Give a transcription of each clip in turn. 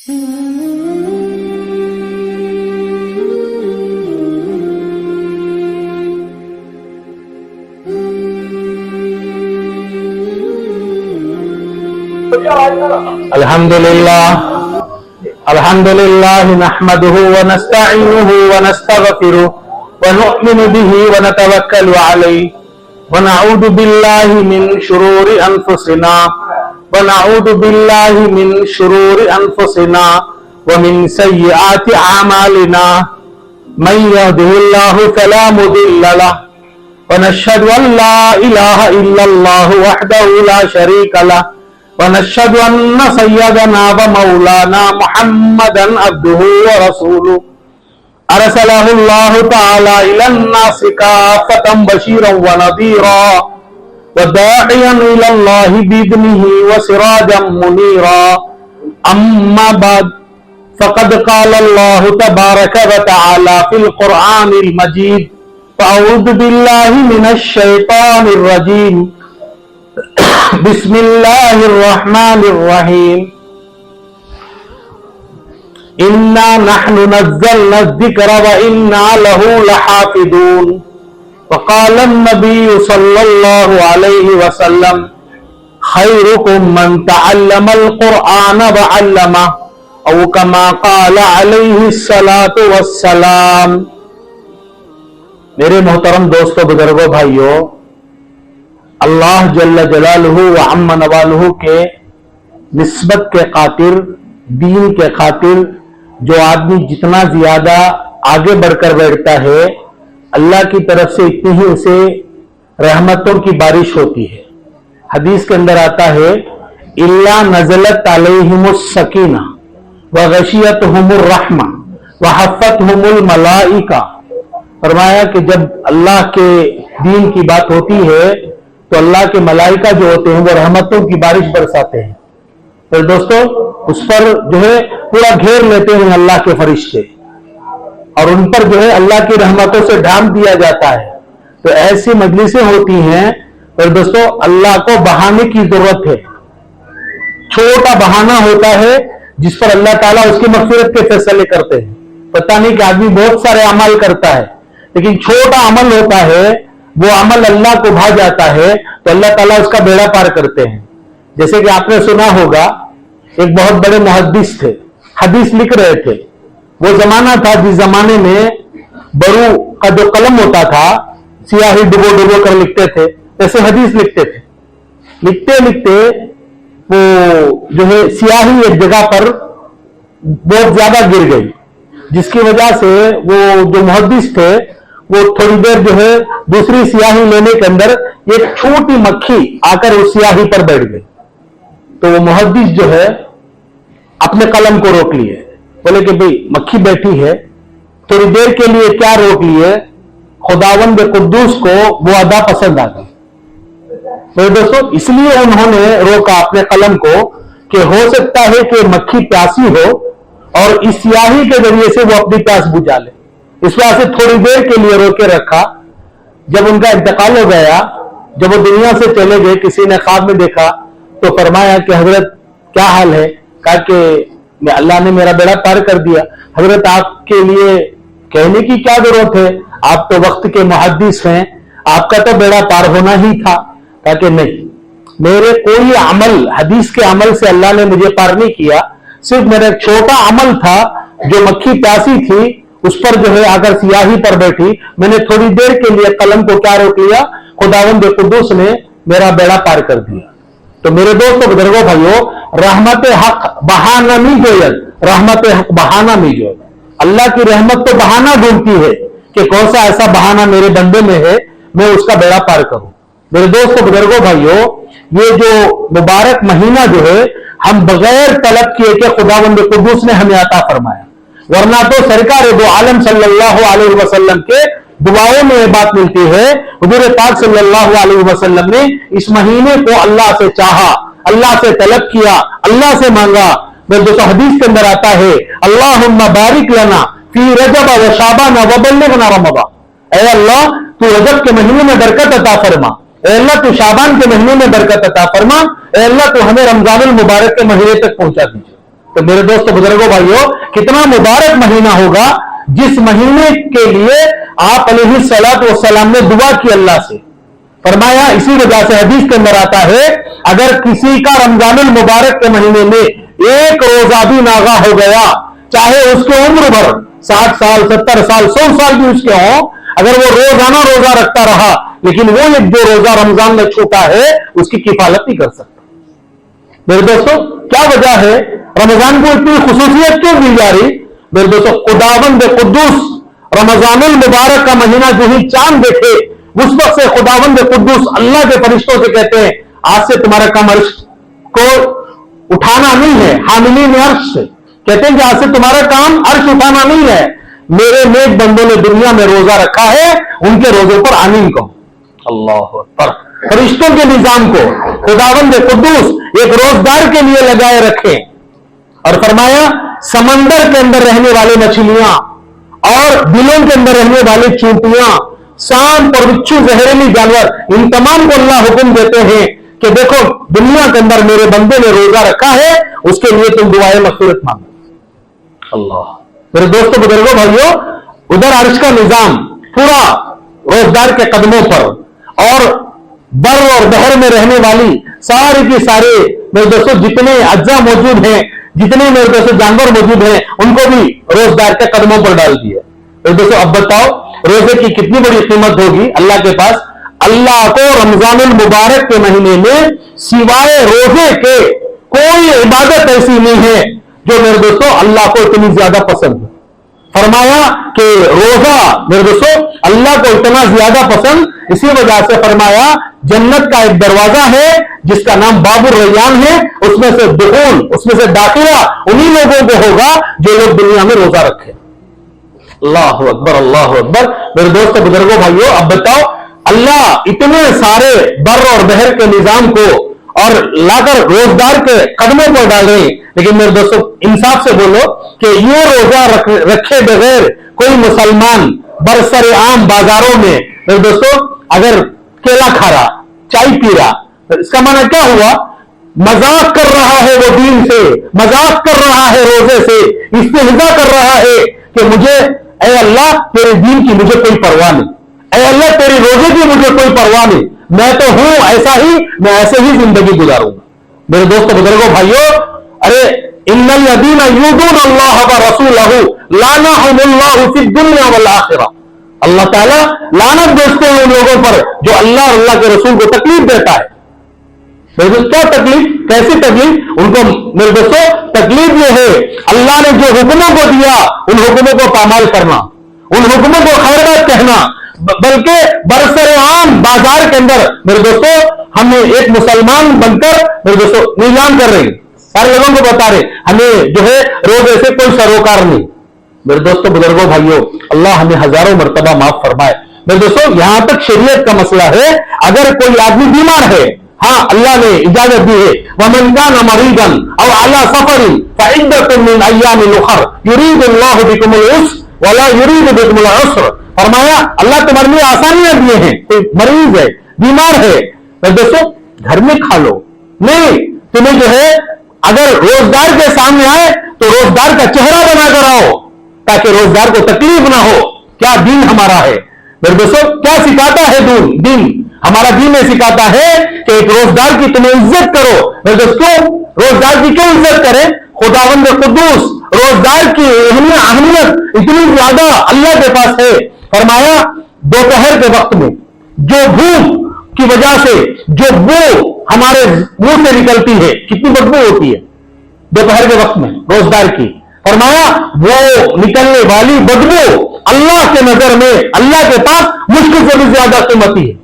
الحمدللہ نحمدہ ونستعینہ ونستغفرہ ونؤمن بہ ونتوکل علیہ ونعوذ باللہ من شرور انفسنا ومن سیئات اعمالنا من یہدہ اللہ فلا مضل لہ ونشہد ان لا الہ الا اللہ وحدہ لا شریک لہ ونشهد أن سيدنا ومولانا محمدا عبده ورسوله أرسله الله تعالى إلى الناس كافة بشيرا ونذيرا وداعيا إلى الله بإذنه وسراجا منيرا أما بعد فقد قال الله تبارك وتعالى في القرآن المجيد فأعوذ بالله من الشيطان الرجيم بسم اللہ الرحمن الرحیم انا نحن نزلنا الذکر وانا له لحافظون وقال النبی صلی اللہ علیہ وسلم خیرکم من تعلم القرآن وعلمہ او کما قال علیہ الصلاة والسلام۔ میرے محترم دوستو، بزرگوں، بھائیو، اللہ جل جلالہ و عم نوالہ کے نسبت کے خاطر، دین کے خاطر جو آدمی جتنا زیادہ آگے بڑھ کر بیٹھتا ہے، اللہ کی طرف سے اتنی ہی اسے رحمتوں کی بارش ہوتی ہے۔ حدیث کے اندر آتا ہے الا نزلت علیہم السکینہ وغشیتہم الرحمہ وحفتہم الملائکہ۔ فرمایا کہ جب اللہ کے دین کی بات ہوتی ہے تو اللہ کے ملائکہ جو ہوتے ہیں وہ رحمتوں کی بارش برساتے ہیں۔ تو دوستو، اس پر جو ہے پورا گھیر لیتے ہیں اللہ کے فرشتے، اور ان پر جو ہے اللہ کی رحمتوں سے ڈھانپ دیا جاتا ہے۔ تو ایسی مجلسیں ہوتی ہیں، اور دوستو اللہ کو بہانے کی ضرورت ہے۔ چھوٹا بہانہ ہوتا ہے جس پر اللہ تعالیٰ اس کی مغفرت کے فیصلے کرتے ہیں۔ پتہ نہیں کہ آدمی بہت سارے عمل کرتا ہے، لیکن چھوٹا عمل ہوتا ہے، وہ عمل اللہ کو بھا جاتا ہے تو اللہ تعالیٰ اس کا بیڑا پار کرتے ہیں۔ جیسے کہ آپ نے سنا ہوگا، ایک بہت بڑے محدث تھے، حدیث لکھ رہے تھے۔ وہ زمانہ تھا جس زمانے میں برو کا جو قلم ہوتا تھا، سیاہی ڈبو ڈبو کر لکھتے تھے، ایسے حدیث لکھتے تھے۔ لکھتے لکھتے وہ جو ہے سیاہی ایک جگہ پر بہت زیادہ گر گئی، جس کی وجہ سے وہ جو محدث تھے وہ تھوڑی دیر جو ہے دوسری سیاہی لینے کے اندر ایک چھوٹی مکھی آ کر اس سیاہی پر بیٹھ گئی۔ تو وہ محدث جو ہے اپنے قلم کو روک لیے، بولے کہ بھئی مکھی بیٹھی ہے، تھوڑی دیر کے لیے کیا روک لیے، خداوند قدوس کو وہ ادا پسند آ گئی۔ تو دوستو اس لیے انہوں نے روکا اپنے قلم کو کہ ہو سکتا ہے کہ مکھی پیاسی ہو اور اس سیاہی کے ذریعے سے وہ اپنی پیاس بجھا لے، اس وجہ سے تھوڑی دیر کے لیے روکے رکھا۔ جب ان کا انتقال ہو گیا، جب وہ دنیا سے چلے گئے، کسی نے خواب میں دیکھا تو فرمایا کہ حضرت کیا حال ہے؟ کہا کہ اللہ نے میرا بیڑا پار کر دیا۔ حضرت آپ کے لیے کہنے کی کیا ضرورت ہے، آپ تو وقت کے محدث ہیں، آپ کا تو بیڑا پار ہونا ہی تھا۔ کہا کہ نہیں، میرے کوئی عمل، حدیث کے عمل سے اللہ نے مجھے پار نہیں کیا، صرف میرا ایک چھوٹا عمل تھا، جو مکھی پیاسی تھی اس پر جو ہے اگر سیاہی پر بیٹھی، میں نے تھوڑی دیر کے لیے قلم کو کیا روک لیا، خداوند قدوس نے میرا بیڑا پار کر دیا۔ تو میرے دوستو، بزرگوں، بھائیو، رحمت حق بہانہ نہیں جوید، رحمت حق بہانہ نہیں جوید۔ اللہ کی رحمت تو بہانہ ڈھونڈتی ہے کہ کون سا ایسا بہانہ میرے بندے میں ہے میں اس کا بیڑا پار کروں۔ میرے دوستو، بزرگوں، بھائیو، یہ جو مبارک مہینہ جو ہے ہم بغیر طلب کیے کہ خداوند قدوس نے ہمیں عطا فرمایا، ورنہ تو سرکار دو عالم صلی اللہ علیہ وسلم کے دعاؤں میں یہ بات ملتی ہے۔ حضور پاک صلی اللہ علیہ وسلم نے اس مہینے کو اللہ سے چاہا، اللہ سے طلب کیا، اللہ سے مانگا۔ دوستو حدیث کے اندر آتا ہے اللہم بارک لنا فی رجب و شعبان و بلغنا رمضان۔ اے اللہ تو رجب کے مہینے میں برکت عطا فرما، اے اللہ تو شعبان کے مہینے میں برکت عطا فرما، اے اللہ تو ہمیں رمضان المبارک کے مہینے تک پہنچا دیجیے۔ تو میرے دوستوں بزرگوں بھائیوں کتنا مبارک مہینہ ہوگا جس مہینے کے لیے آپ علیہ الصلوۃ والسلام نے دعا کی اللہ سے. فرمایا اسی وجہ سے حدیث کے اندر آتا ہے اگر کسی کا رمضان المبارک کے مہینے میں ایک روزہ بھی ناغا ہو گیا, چاہے اس کے عمر بھر 60 سال 70 سال 100 سال بھی اس کے ہوں, اگر وہ روزانہ روزہ رکھتا رہا لیکن وہ ایک جو روزہ رمضان میں چھوٹا ہے اس کی کفالت نہیں کر سکتا. میرے دوستوں کیا وجہ ہے رمضان کو اتنی خصوصیت کیوں دی جا رہی؟ میرے دوستوں خداوند قدوس رمضان المبارک کا مہینہ جو ہی چاند دیکھے اس وقت سے خداوند قدوس اللہ کے فرشتوں سے کہتے ہیں آج سے تمہارا کام عرش کو اٹھانا نہیں ہے, حاملین عرش سے کہتے ہیں کہ آج سے تمہارا کام عرش اٹھانا نہیں ہے, میرے نیک بندوں نے دنیا میں روزہ رکھا ہے ان کے روزوں پر آمین کہو. اللہ اکبر. فرشتوں کے نظام کو خداوند قدوس ایک روزگار کے لیے لگائے رکھے اور فرمایا سمندر کے اندر رہنے والی مچھلیاں اور بلوں کے اندر رہنے والی چونٹیاں, سانپ اور بچھو زہریلی جانور, ان تمام کو اللہ حکم دیتے ہیں کہ دیکھو دنیا کے اندر میرے بندے نے روزہ رکھا ہے اس کے لیے تم دعائیں مغفرت مانگو. اللہ. میرے دوستوں بزرگوں بھائیوں ادھر عرش کا نظام پورا روزگار کے قدموں پر اور بر اور بحر میں رہنے والی سارے کی سارے میرے دوستوں جتنے اجزاء موجود ہیں, جتنے میرے دوستوں جانور موجود ہیں ان کو بھی روزگار کے قدموں پر ڈال دیا. میرے دوستوں اب بتاؤ روزے کی کتنی بڑی قیمت ہوگی اللہ کے پاس. اللہ کو رمضان المبارک کے مہینے میں سوائے روزے کے کوئی عبادت ایسی نہیں ہے جو میرے دوستوں اللہ کو اتنی زیادہ پسند ہے. فرمایا کہ روزہ میرے دوستوں اللہ کو اتنا زیادہ پسند, اسی وجہ سے فرمایا جنت کا ایک دروازہ ہے جس کا نام باب الریان ہے, اس میں سے دخول اس میں سے داخلہ انہی لوگوں کو ہوگا جو لوگ دنیا میں روزہ رکھے. اللہ اکبر اللہ اکبر. میرے دوستوں بزرگوں بھائیوں اب بتاؤ اللہ اتنے سارے بر اور بحر کے نظام کو اور لا کر روزگار کے قدموں پر ڈال رہے ہیں, لیکن میرے دوستوں انصاف سے بولو کہ یہ روزہ رکھے بغیر کوئی مسلمان برسر عام بازاروں میں میرے دوستوں اگر کیلا کھا رہا چائے پی رہا اس کا معنی کیا ہوا؟ مذاق کر رہا ہے وہ دین سے, مذاق کر رہا ہے روزے سے, استہزاء کر رہا ہے کہ مجھے اے اللہ تیرے دین کی مجھے کوئی پرواہ نہیں, اے اللہ تیری روزے کی مجھے کوئی پرواہ نہیں, میں تو ہوں ایسا ہی, میں ایسے ہی زندگی گزاروں گا. میرے دوستوں بزرگوں بھائیوں ارے ان الذین یؤذون اللہ ورسولہ لعنہم اللہ فی الدنیا والآخرہ, اللہ تعالیٰ لعنت بھیجتے ہیں ان لوگوں پر جو اللہ اور اللہ کے رسول کو تکلیف دیتا ہے. میرے دوست کیا تکلیف, کیسی تکلیف؟ ان کو میرے دوستوں تکلیف یہ ہے اللہ نے جو حکموں کو دیا ان حکموں کو پامال کرنا, ان حکموں کو خیر بات کہنا, بلکہ برسر عام بازار کے اندر میرے دوستوں ہم ایک مسلمان بن کر میرے دوستوں نیلام کر رہے ہیں, سارے لوگوں کو بتا رہے ہمیں جو ہے روزے سے کوئی سروکار نہیں. میرے دوستوں بزرگوں بھائیوں اللہ ہمیں ہزاروں مرتبہ معاف فرمائے. میرے دوستوں یہاں تک شریعت کا مسئلہ ہے اگر کوئی آدمی بیمار ہے, ہاں اللہ نے اجازت دی ہے وَمَنْ كَانَ مَرِيضًا أَوْ عَلَى سَفَرٍ فَعِدَّةٌ مِّنْ أَيَّامٍ أُخَرَ يُرِيدُ اللَّهُ بِكُمُ الْيُسْرَ وَلَا يُرِيدُ بِكُمُ الْعُسْرَ. فرمایا اللہ تمہارے لیے آسانیاں دیے ہیں, کوئی مریض ہے بیمار ہے میرے دوستوں گھر میں کھا لو, نہیں تمہیں جو ہے اگر روزگار کے سامنے آئے تو روزگار کا چہرہ بنا کر آؤ تاکہ روزگار کو تکلیف نہ ہو. کیا دین ہمارا ہے میرے دوستوں, کیا سکھاتا ہے دین ہمارا دین یہ سکھاتا ہے کہ ایک روزگار کی تمہیں عزت کرو. میرے دوستوں روزگار کی کیوں عزت کرے؟ خداوند قدوس روزگار کی اہمیت اتنی زیادہ اللہ کے پاس ہے. فرمایا دوپہر کے وقت میں جو بھوک کی وجہ سے جو بو ہمارے منہ سے نکلتی ہے, کتنی بدبو ہوتی ہے دوپہر کے وقت میں روزگار کی, فرمایا وہ نکلنے والی بدبو اللہ کے نظر میں اللہ کے پاس مشکل سے بھی زیادہ قیمتی ہے.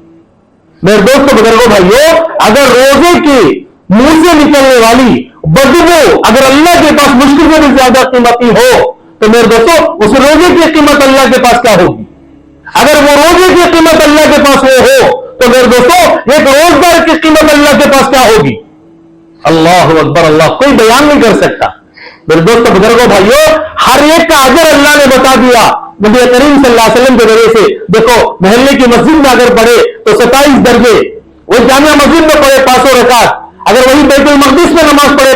میرے دوستوں بزرگوں بھائیوں اگر روزے کی منہ سے نکلنے والی بدبو اگر اللہ کے پاس مشکل سے بھی زیادہ قیمتی ہو تو میرے دوستوں اس روزے کی قیمت اللہ کے پاس کیا ہوگی؟ اگر وہ روزے کی قیمت اللہ کے پاس وہ ہو تو میرے دوستوں ایک روزگار کی قیمت اللہ کے پاس کیا ہوگی؟ اللہ اکبر اللہ, کوئی بیان نہیں کر سکتا. میرے دوستوں بزرگوں بھائیوں ہر ایک کا اجر اللہ نے بتا دیا نبی کریم صلی اللہ علیہ وسلم کے ذریعے سے. دیکھو محلے کی مسجد میں اگر پڑھے تو 27 درجے, وہ جامعہ مسجد میں پڑھے 500 رکعت, اگر وہی بیت المقدس میں نماز پڑھے